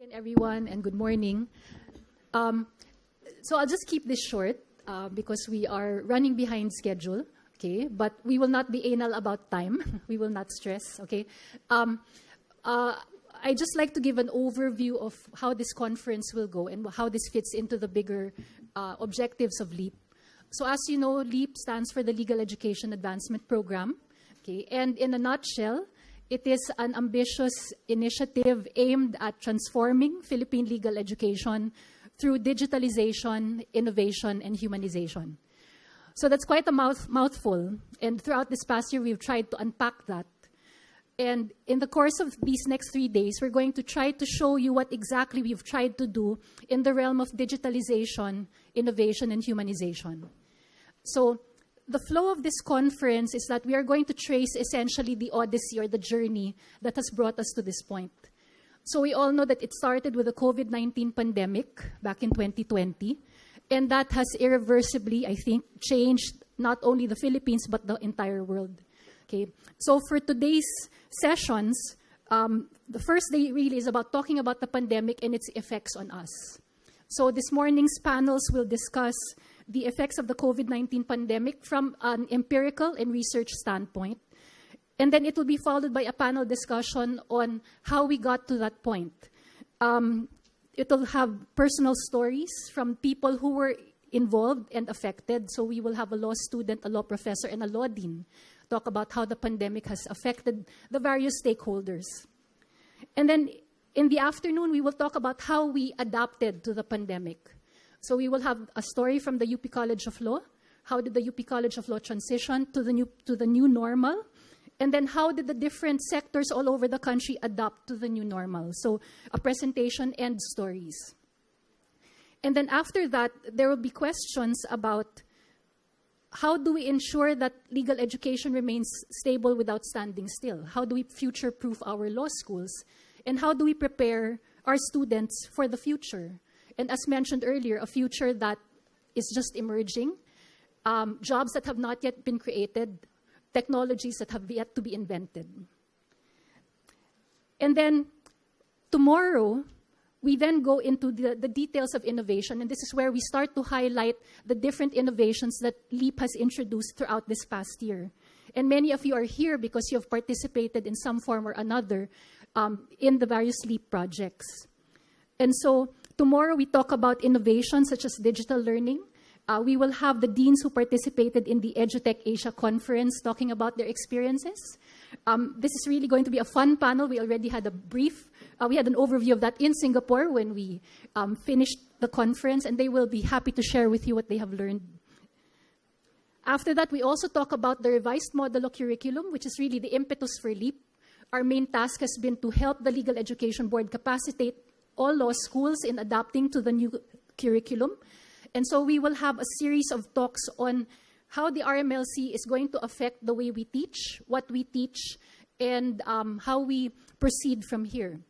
Again, everyone, and good morning. So I'll just keep this short because we are running behind schedule, okay? But we will not be anal about time. We will not stress, okay? I just like to give an overview of how this conference will go and how this fits into the bigger objectives of LEAP. So as you know, LEAP stands for the Legal Education Advancement Program, okay? And in a nutshell, it is an ambitious initiative aimed at transforming Philippine legal education through digitalization, innovation, and humanization. So that's quite a mouthful. And throughout this past year, we've tried to unpack that. And in the course of these next 3 days, we're going to try to show you what exactly we've tried to do in the realm of digitalization, innovation, and humanization. So the flow of this conference is that we are going to trace essentially the odyssey or the journey that has brought us to this point. So we all know that it started with the COVID-19 pandemic back in 2020, and that has irreversibly, I think, changed not only the Philippines but the entire world. Okay. So for today's sessions, the first day really is about talking about the pandemic and its effects on us. So this morning's panels will discuss the effects of the COVID-19 pandemic from an empirical and research standpoint. And then it will be followed by a panel discussion on how we got to that point. It will have personal stories from people who were involved and affected. So we will have a law student, a law professor, and a law dean talk about how the pandemic has affected the various stakeholders. And then in the afternoon, we will talk about how we adapted to the pandemic. So we will have a story from the UP College of Law. How did the UP College of Law transition to the new normal? And then how did the different sectors all over the country adapt to the new normal? So a presentation and stories. And then after that, there will be questions about how do we ensure that legal education remains stable without standing still? How do we future-proof our law schools? And how do we prepare our students for the future? And as mentioned earlier, a future that is just emerging, jobs that have not yet been created, technologies that have yet to be invented. And then tomorrow, we then go into the details of innovation, and this is where we start to highlight the different innovations that LEAP has introduced throughout this past year. And many of you are here because you have participated in some form or another in the various LEAP projects. And so tomorrow we talk about innovations such as digital learning. We will have the deans who participated in the EduTech Asia conference talking about their experiences. This is really going to be a fun panel. We already had we had an overview of that in Singapore when we finished the conference, and they will be happy to share with you what they have learned. After that, we also talk about the revised model of curriculum, which is really the impetus for LEAP. Our main task has been to help the Legal Education Board capacitate all law schools in adapting to the new curriculum. And so we will have a series of talks on how the RMLC is going to affect the way we teach, what we teach, and how we proceed from here.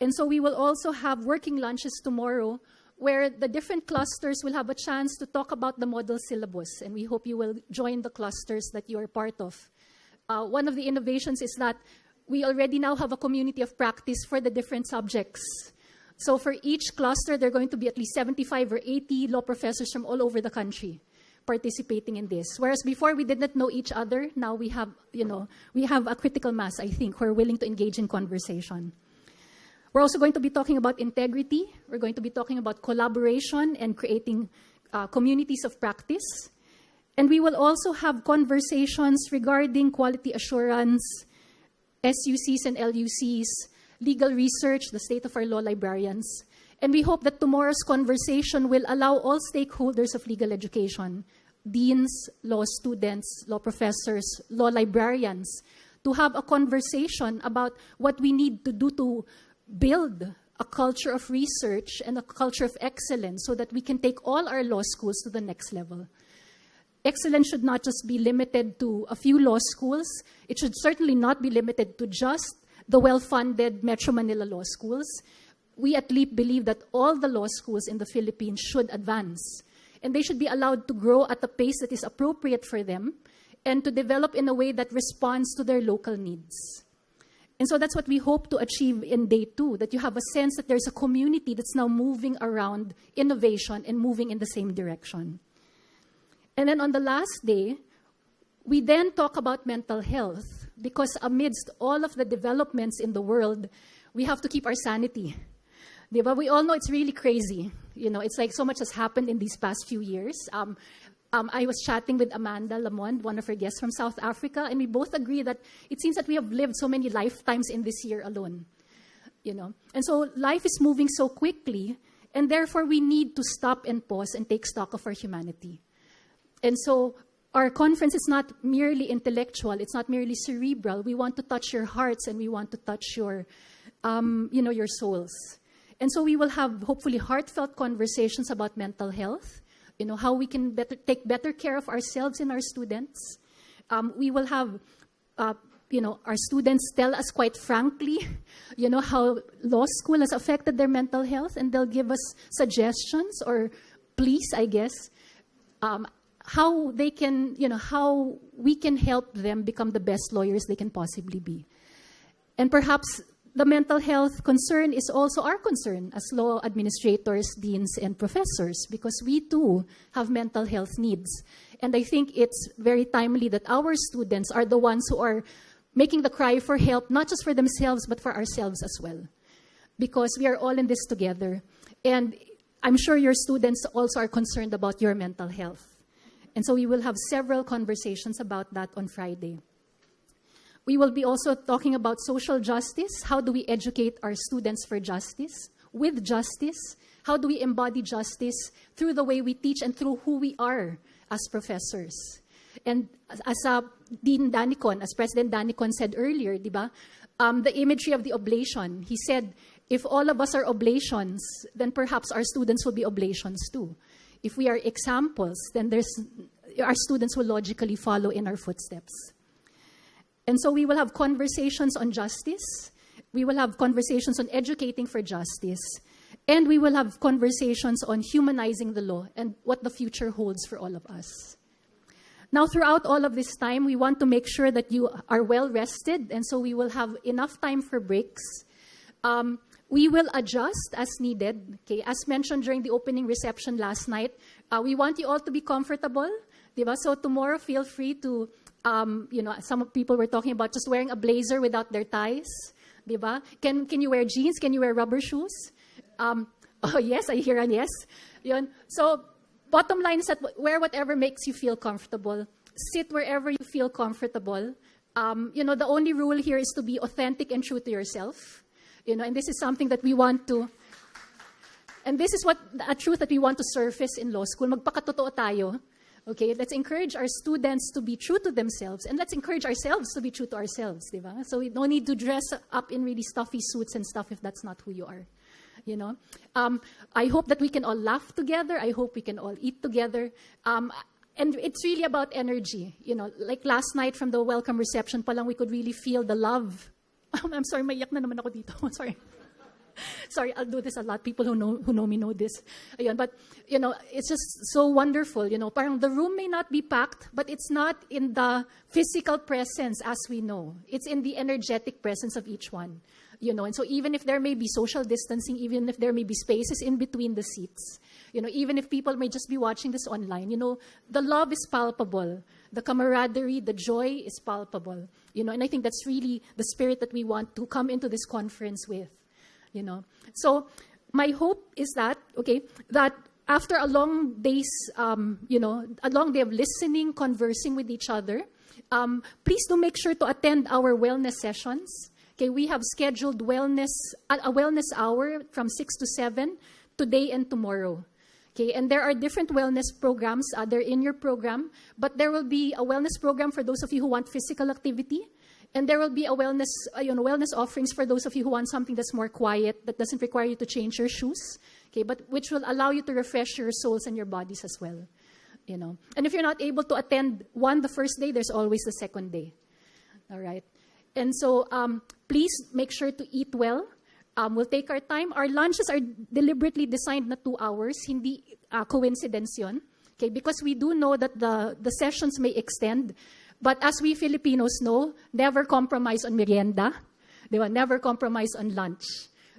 And so we will also have working lunches tomorrow where the different clusters will have a chance to talk about the model syllabus. And we hope you will join the clusters that you are part of. One of the innovations is that we already now have a community of practice for the different subjects. So for each cluster, there are going to be at least 75 or 80 law professors from all over the country participating in this. Whereas before we did not know each other, now we have a critical mass, I think, who are willing to engage in conversation. We're also going to be talking about integrity. We're going to be talking about collaboration and creating communities of practice. And we will also have conversations regarding quality assurance, SUCs and LUCs, legal research, the state of our law librarians. And we hope that tomorrow's conversation will allow all stakeholders of legal education, deans, law students, law professors, law librarians, to have a conversation about what we need to do to build a culture of research and a culture of excellence so that we can take all our law schools to the next level. Excellence should not just be limited to a few law schools. It should certainly not be limited to just the well-funded Metro Manila law schools. We at LEAP believe that all the law schools in the Philippines should advance. And they should be allowed to grow at a pace that is appropriate for them and to develop in a way that responds to their local needs. And so that's what we hope to achieve in day 2, that you have a sense that there's a community that's now moving around innovation and moving in the same direction. And then on the last day, we then talk about mental health, because amidst all of the developments in the world, we have to keep our sanity. Diba? We all know it's really crazy. It's like so much has happened in these past few years. I was chatting with Amanda Lamond, one of her guests from South Africa, and we both agree that it seems that we have lived so many lifetimes in this year alone. And so life is moving so quickly, and therefore we need to stop and pause and take stock of our humanity. And so our conference is not merely intellectual, it's not merely cerebral. We want to touch your hearts, and we want to touch your souls. And so we will have hopefully heartfelt conversations about mental health, how we can take better care of ourselves and our students. We will have, our students tell us quite frankly, how law school has affected their mental health, and they'll give us suggestions or pleas, I guess, how they can, how we can help them become the best lawyers they can possibly be. And perhaps the mental health concern is also our concern as law administrators, deans, and professors, because we too have mental health needs. And I think it's very timely that our students are the ones who are making the cry for help, not just for themselves, but for ourselves as well. Because we are all in this together. And I'm sure your students also are concerned about your mental health. And so we will have several conversations about that on Friday. We will be also talking about social justice. How do we educate our students for justice, with justice? How do we embody justice through the way we teach and through who we are as professors? And as Dean Danicon, as President Danicon said earlier, diba, the imagery of the oblation, he said, if all of us are oblations, then perhaps our students will be oblations too. If we are examples, then our students will logically follow in our footsteps. And so we will have conversations on justice. We will have conversations on educating for justice. And we will have conversations on humanizing the law and what the future holds for all of us. Now, throughout all of this time, we want to make sure that you are well rested. And so we will have enough time for breaks. We will adjust as needed. Okay? As mentioned during the opening reception last night, we want you all to be comfortable. Diba? So tomorrow, feel free to... some people were talking about just wearing a blazer without their ties, diba? Can you wear jeans? Can you wear rubber shoes? Oh yes, I hear an yes. Yun. So bottom line is that wear whatever makes you feel comfortable. Sit wherever you feel comfortable. The only rule here is to be authentic and true to yourself. And this is something that we want to. And this is a truth that we want to surface in law school. Magpakatotoo tayo. Okay, let's encourage our students to be true to themselves, and let's encourage ourselves to be true to ourselves, diba? So we don't need to dress up in really stuffy suits and stuff if that's not who you are, I hope that we can all laugh together. I hope we can all eat together. And it's really about energy, Like last night from the welcome reception palang, we could really feel the love. I'm sorry, maiyak na naman ako dito. Sorry. Sorry, I'll do this a lot. People who know me know this. Ayun, but, it's just so wonderful. Parang the room may not be packed, but it's not in the physical presence as we know. It's in the energetic presence of each one. And so even if there may be social distancing, even if there may be spaces in between the seats, even if people may just be watching this online, the love is palpable. The camaraderie, the joy is palpable. And I think that's really the spirit that we want to come into this conference with. So my hope is that after a long day's, a long day of listening, conversing with each other, please do make sure to attend our wellness sessions. Okay, we have scheduled a wellness hour from 6 to 7 today and tomorrow. Okay, and there are different wellness programs. They're in your program, but there will be a wellness program for those of you who want physical activity. And there will be a wellness offerings for those of you who want something that's more quiet, that doesn't require you to change your shoes, okay, but which will allow you to refresh your souls and your bodies as well, And if you're not able to attend the first day, there's always the second day, all right? And so please make sure to eat well. We'll take our time. Our lunches are deliberately designed na 2 hours, hindi coincidence yun, okay, because we do know that the sessions may extend. But as we Filipinos know, never compromise on merienda. They will never compromise on lunch.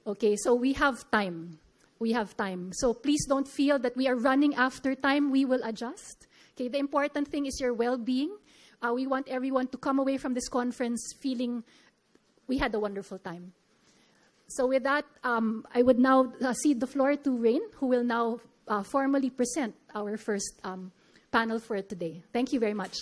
Okay, so we have time. We have time. So please don't feel that we are running after time. We will adjust. Okay, the important thing is your well-being. We want everyone to come away from this conference feeling we had a wonderful time. So with that, I would now cede the floor to Rain, who will now formally present our first panel for today. Thank you very much.